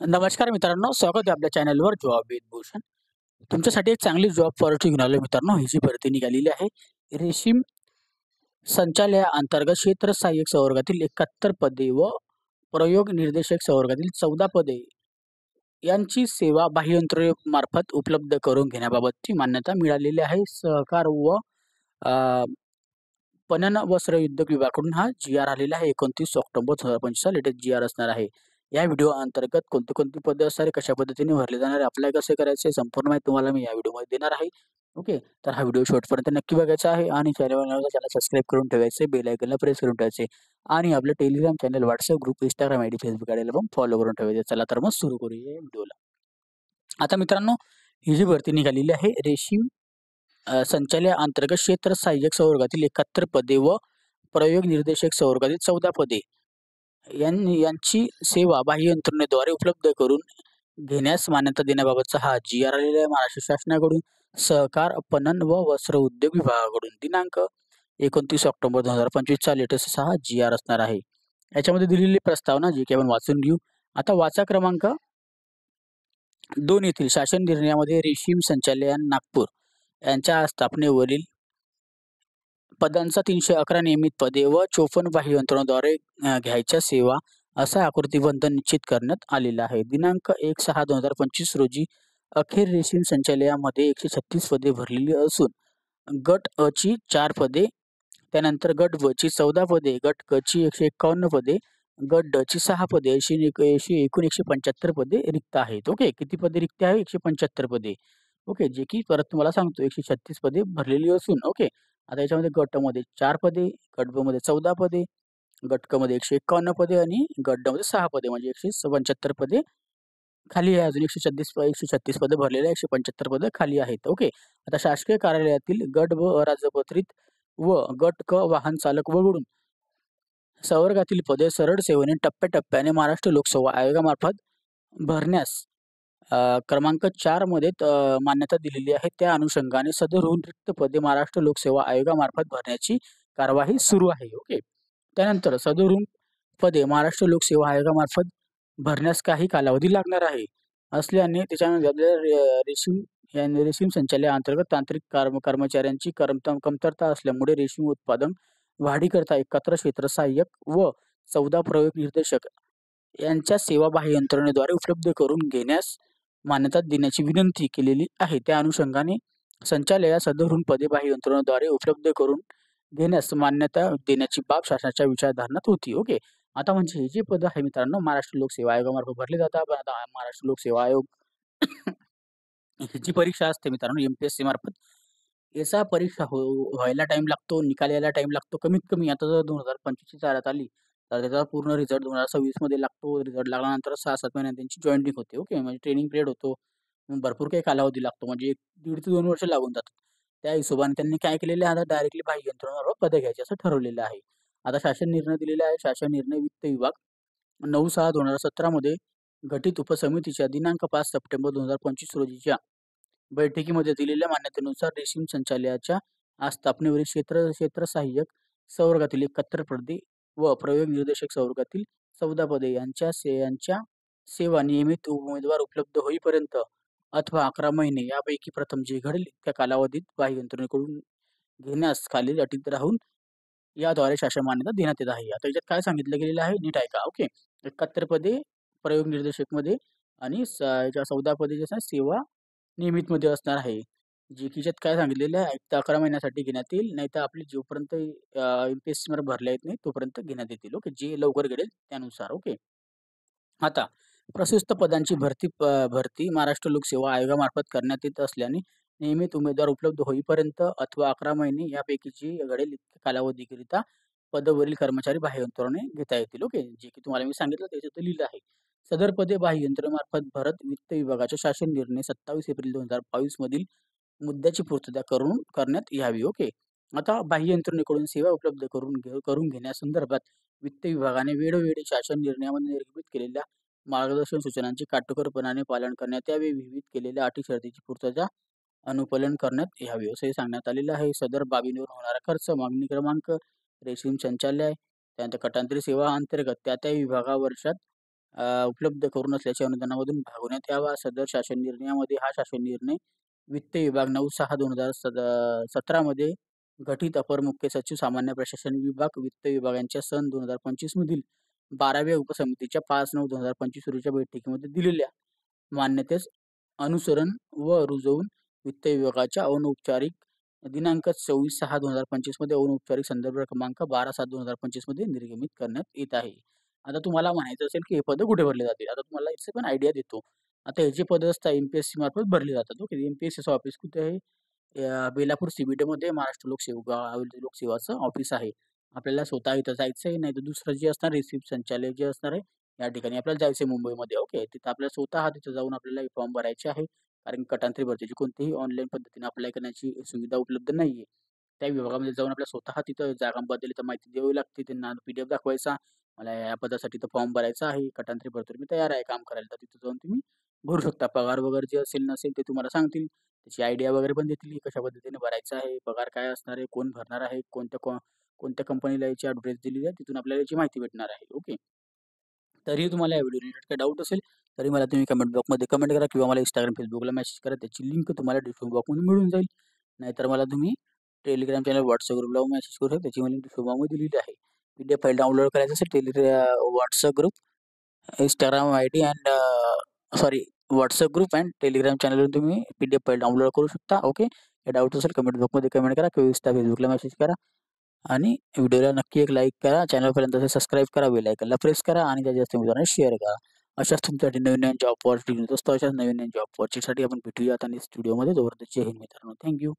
नमस्कार मित्रांनो, स्वागत आहे आपल्या चॅनलवर जॉब विथ भूषण. तुमच्यासाठी एक चांगली जॉब ऑपॉर्च्युनिटी घेऊन आलो मित्रांनो. ही जी भरती निघालेली आहे, रेशीम संचालयाअंतर्गत क्षेत्र सहाय्यक संवर्गातील 71 पदे व प्रयोग निर्देशक संवर्गातील 14 पदे यांची सेवा बाह्ययंत्रे मार्फत उपलब्ध करून घेण्याबाबतची मान्यता मिळालेली आहे. सहकार व अ, पणन वस्त्र उद्योग विभागाकडून हा जी-आर आलेला आहे. 29 ऑक्टोबर 2025 चा लेटेस्ट जी-आर असणार आहे. या व्हिडिओ अंतर्गत कोणती कोणती पदे असणार आहे, कशा पद्धतीने भरले जाणार आहे, अप्लाय कसे करायचे, संपूर्ण माहिती तुम्हाला मी या व्हिडिओमध्ये देणार आहे. ओके. तर हा व्हिडिओ शेवटपर्यंत नक्की बघायचा आहे आणि चॅनलवर नवीन असाल चॅनल सबस्क्राईब करून ठेवायचे, बेल आयकॉनला प्रेस करून ठेवायचे आणि आपलं Telegram channel, WhatsApp group, Instagram ID, Facebook आयडीला पण फॉलो करून ठेवायचे. चला तर मग सुरू करूया या व्हिडिओला. आता मित्रांनो, ही जी भरती निघालेली आहे, रेशीम संचालयाअंतर्गत क्षेत्र सहाय्यक संवर्गातील 71 पदे व प्रयोग निर्देशक संवर्गातील 14 पदे यांची सेवा बाह्य यंत्रणेद्वारे उपलब्ध करून घेण्यास मान्यता देण्याबाबतचा हा जी-आर आलेला आहे महाराष्ट्र शासनाकडून. सहकार, पणन व वस्त्र उद्योग विभागाकडून दिनांक 29 ऑक्टोबर 2025 चा लेटेस्ट असा हा जी-आर असणार आहे. याच्यामध्ये दिलेली प्रस्तावना जी की आपण वाचून घेऊ. आता वाचा क्रमांक 2 येथील शासन निर्णयामध्ये रेशीम संचालयान नागपूर यांच्या स्थापनेवरील पदांचा 311 नियमित पदे व 54 बाह्य यंत्रणाद्वारे घ्यायच्या सेवा असा आकृतीबंध निश्चित करण्यात आलेला आहे. दिनांक 1/6/2025 रोजी अखेर रेशीम संचालयामध्ये 136 पदे भरलेली असून गट अ ची 4 पदे, त्यानंतर गट ब ची 14 पदे, गट क ची 151 पदे, गट ड ची 6 पदे अशी एकूण 175 पदे रिक्त आहेत. ओके. किती पदे रिक्त आहे? 175 पदे. ओके. जे की परत तुम्हाला सांगतो 136 पदे भरलेली असून ओके. आता याच्यामध्ये गटामध्ये 4 पदे, गट ब मध्ये 14 पदे, गट क मध्ये 151 पदे आणि गट ड मध्ये 6 पदे म्हणजे 175 पदे खाली आहे. अजून 136 पदे भरलेले आहे. 175 पदं खाली आहेत. ओके. आता शासकीय कार्यालयातील गट ब अराजपत्रित व गट क वाहन चालक वगळून संवर्गातील पदे सरळ सेवेने टप्प्याटप्प्याने महाराष्ट्र लोकसेवा आयोगामार्फत भरण्यास क्रमांक 4 मध्ये मान्यता दिलेली आहे. त्या अनुषंगाने सदरहून रिक्त पदे महाराष्ट्र लोकसेवा आयोगामार्फत भरण्याची कार्यवाही सुरू आहे. ओके. त्यानंतर सदरहून पदे महाराष्ट्र लोकसेवा आयोगामार्फत भरण्यास काही कालावधी लागणार आहे. असल्याने त्याच्यामध्ये आपल्याला रेशीम संचालनाअंतर्गत तांत्रिक कर्मचाऱ्यांची कमतरता असल्यामुळे रेशीम उत्पादन वाढीकरता 71 क्षेत्र सहाय्यक व 14 प्रयोग निर्देशक यांच्या सेवा बाह्य यंत्रणेद्वारे उपलब्ध करून घेण्यास मान्यता देण्याची विनंती केलेली आहे. त्या अनुषंगाने संचालया सदरहून पदे बाह्य यंत्रणेद्वारे उपलब्ध करून घेण्यास मान्यता देण्याची बाब शासनाच्या विचारधारणात होती. ओके. आता म्हणजे हे जे पद आहे मित्रांनो महाराष्ट्र लोकसेवा आयोगामार्फत भरले जातात. पण आता महाराष्ट्र लोकसेवा आयोग ही जी परीक्षा असते मित्रांनो एम-पी-एस-सी मार्फत याचा परीक्षा व्हायला टाईम लागतो, निकाल यायला टाईम लागतो. कमीत कमी आता जर 2025 ची जाहिरात आली, तर त्याचा पूर्ण रिझल्ट 2026 मध्ये लागतो. रिझल्ट लागल्यानंतर 6-7 महिन्यांनी त्यांची जॉइनिंग होते. ओके. म्हणजे ट्रेनिंग पिरियड होतो. मग भरपूर काही कालावधी लागतो. म्हणजे 1.5 ते 2 वर्ष लागून जातात. त्या हिशोबाने त्यांनी काय केलेलं आहे, आता डायरेक्टली बाह्य यंत्रणांवर पदं घ्यायची असं ठरवलेलं आहे. आता शासन निर्णय दिलेला आहे. शासन निर्णय वित्त विभाग 9/6/2017 मध्ये गठीत उपसमितीच्या दिनांक 5 सप्टेंबर 2025 रोजीच्या बैठकीमध्ये दिलेल्या मान्यतेनुसार रेशीम संचालयाच्या स्थापनेवरील क्षेत्र सहाय्यक संवर्गातील 71 पदे व प्रयोग निर्देशक संवर्गातील 14 पदे यांच्या सेवा नियमित उमेदवार उपलब्ध होईपर्यंत अथवा 11 महिने यापैकी प्रथम जे घडेल त्या कालावधीत बाह्य यंत्रणेकडून घेण्यास खालील अटीत राहून याद्वारे शासन मान्यता देण्यात येत आहे. आता याच्यात काय सांगितलं गेलेलं आहे नीट ऐका. ओके. 71 पदे प्रयोग निर्देशकमध्ये आणि याच्या 14 पदे जे असतात सेवा नियमितमध्ये असणार आहे. जे की याच्यात काय सांगितलेलं आहे 1 ते 11 महिन्यासाठी घेण्यात येईल. नाहीतर आपली जोपर्यंत एम-पी-एस-सी मध्ये भरल्या येत नाही तोपर्यंत घेण्यात येतील. ओके. जे लवकर घडेल त्यानुसार. ओके. आता प्रशस्त पदांची भरती महाराष्ट्र लोकसेवा आयोगामार्फत करण्यात येत असल्याने नियमित उमेदवार उपलब्ध होईपर्यंत अथवा 11 महिने यापैकी जी घडेल इतक्या कालावधीकरिता पदावरील कर्मचारी बाह्य यंत्रणेने घेता येतील. ओके. जे की तुम्हाला मी सांगितलं त्याच्यात लिहिलं आहे. सदर पदे बाह्य यंत्रणेमार्फत भरत वित्त विभागाच्या शासन निर्णय 27 एप्रिल 2022 मधील मुद्द्याची पूर्तता करण्यात यावी. ओके. आता बाह्य यंत्रणेकडून सेवा उपलब्ध करून घेण्यासंदर्भात वित्त विभागाने वेळोवेळी शासन निर्णयामध्ये निर्गमित केलेल्या मार्गदर्शन सूचनांचे काटेकोरपणाने पालन करण्यात यावे. विहित केलेल्या अटी शर्तीची पूर्तता अनुपालन करण्यात यावे असंही सांगण्यात आलेलं आहे. सदर बाबींवर होणारा खर्च मागणी क्रमांक रेशीम संचालय त्यानंतर कटांतरी सेवा अंतर्गत त्या विभागा वर्षात उपलब्ध करून असल्याच्या अनुदानामधून भागवण्यात यावा. सदर शासन निर्णयामध्ये हा शासन निर्णय वित्त विभाग 9/6/2017 मध्ये गठीत अपर मुख्य सचिव सामान्य प्रशासन विभाग वित्त विभागांच्या सन 2025 मधील 12व्या उपसमितीच्या 5/9/2025 रोजीच्या बैठकीमध्ये दिलेल्या मान्यतेस अनुसरण व रुजवून वित्त विभागाच्या अनौपचारिक दिनांक 24/6/2025 मध्ये अनौपचारिक संदर्भ क्रमांक 12/7/2025 मध्ये निर्गमित करण्यात येत आहे. आता तुम्हाला म्हणायचं असेल की हे पद कुठे भरले जातील. आता तुम्हाला याची पण आयडिया देतो. आता हे जे पद असतात एम-पी-एस-सी मार्फत भरले जातात. ओके. एम-पी-एस-सीचं ऑफिस कुठे आहे? बेलापूर CBDमध्ये महाराष्ट्र लोकसेवाचं ऑफिस आहे. आपल्याला स्वतः इथं जायचं आहे, नाहीतर दुसरं जे असणार रिसिप्ट संचालय जे असणार आहे, या ठिकाणी आपल्याला जायचं आहे मुंबईमध्ये. ओके. तिथं आपल्याला स्वतः तिथं जाऊन आपल्याला फॉर्म भरायचे आहे. कारण कटांतरी भरतीची कोणतीही ऑनलाईन पद्धतीने अप्लाय करण्याची सुविधा उपलब्ध नाहीये. त्या विभागामध्ये जाऊन आपल्याला स्वतः तिथं जागांबद्दल इथं माहिती द्यावी लागते. त्यांना PDF दाखवायचा. मला या पदासाठी तर फॉर्म भरायचा आहे. कटांतरी भरतीवर मी तयार आहे काम करायला. तर तिथं जाऊन तुम्ही भरू शकता. पगार वगैरे जे असेल नसेल ते तुम्हाला सांगतील. त्याची आयडिया वगैरे पण देतील, की कशा पद्धतीने भरायचं आहे, पगार काय असणार आहे, कोण भरणार आहे, कोणत्या कंपनीला याची ॲड्रेस दिलेली आहे, तिथून आपल्याला याची माहिती भेटणार आहे. ओके. तरीही तुम्हाला या व्हिडिओ रिलेटेड काही डाऊट असेल, तरी मला तुम्ही कमेंट बॉक्समध्ये कमेंट करा किंवा मला Instagram, Facebookला मेसेज करा. त्याची लिंक तुम्हाला डिस्क्रिप्शन बॉक्समध्ये मिळून जाईल. नाहीतर मला तुम्ही Telegram चॅनल, WhatsApp ग्रुपला मेसेज करू शकता. त्याची मला लिंक डिस्क्रिप्शन बॉक्समध्ये दिलेली आहे. PDF फाईल डाउनलोड करायचं असेल WhatsApp group, Instagram ID and sorry WhatsApp group and Telegram चॅनलवरून तुम्ही PDF फाईल डाउनलोड करू शकता. ओके. काही डाऊट असेल कमेंट बॉक्समध्ये कमेंट करा किंवा Facebookला मेसेज करा. आणि व्हिडिओला नक्की एक लाईक करा. चॅनलपर्यंत सबस्क्राईब करा. बेल आयकॉनला प्रेस करा आणि जास्तीत जास्त मित्रांना शेअर करा. अशाच तुमच्यासाठी नवीन-नवीन जॉब अपॉर्च्युनिटी असतो. अशाच नवीन-नवीन जॉब अपॉर्च्युनिटीसाठी आपण भेटूयात आणि व्हिडिओमध्ये. तोपर्यंत जय हिंद मित्रांनो. Thank you.